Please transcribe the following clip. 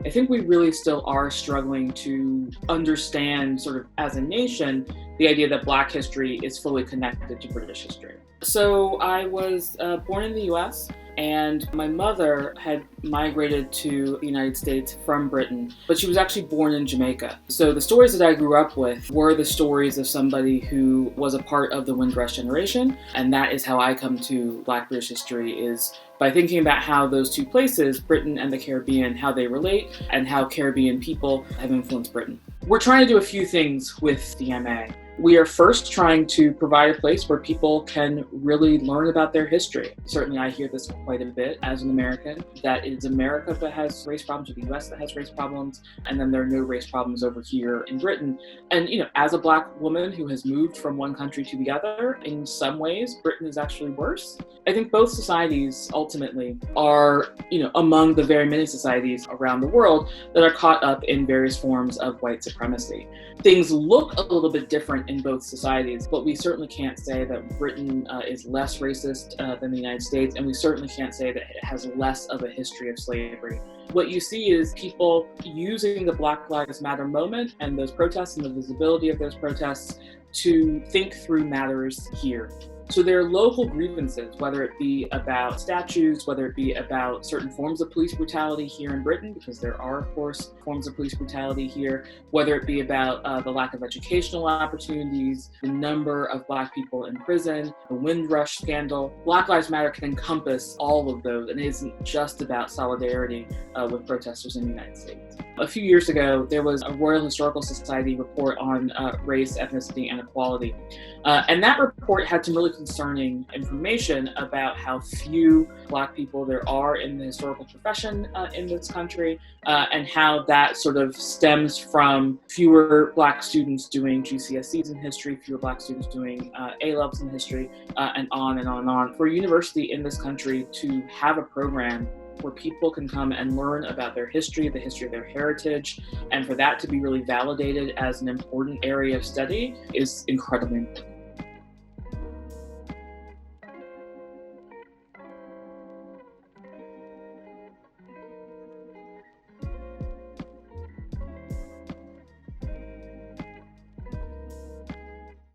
I think we really still are struggling to understand, sort of as a nation, the idea that Black history is fully connected to British history. So I was born in the US, and my mother had migrated to the United States from Britain, but she was actually born in Jamaica. So the stories that I grew up with were the stories of somebody who was a part of the Windrush generation, and that is how I come to Black British history, is by thinking about how those two places, Britain and the Caribbean, how they relate and how Caribbean people have influenced Britain. We're trying to do a few things with the MA. We are first trying to provide a place where people can really learn about their history. Certainly I hear this quite a bit as an American, that it's America that has race problems, or the US that has race problems, and then there are no race problems over here in Britain. And, as a Black woman who has moved from one country to the other, in some ways, Britain is actually worse. I think both societies ultimately are, among the very many societies around the world that are caught up in various forms of white supremacy. Things look a little bit different in both societies, but we certainly can't say that Britain is less racist than the United States, and we certainly can't say that it has less of a history of slavery. What you see is people using the Black Lives Matter moment and those protests and the visibility of those protests to think through matters here. So there are local grievances, whether it be about statues, whether it be about certain forms of police brutality here in Britain, because there are, of course, forms of police brutality here, whether it be about the lack of educational opportunities, the number of Black people in prison, the Windrush scandal. Black Lives Matter can encompass all of those, and it isn't just about solidarity with protesters in the United States. A few years ago, there was a Royal Historical Society report on race, ethnicity, and equality. And that report had some really concerning information about how few Black people there are in the historical profession in this country, and how that sort of stems from fewer Black students doing GCSEs in history, fewer Black students doing A-levels in history, and on and on and on. For a university in this country to have a program where people can come and learn about their history, the history of their heritage, and for that to be really validated as an important area of study is incredibly important.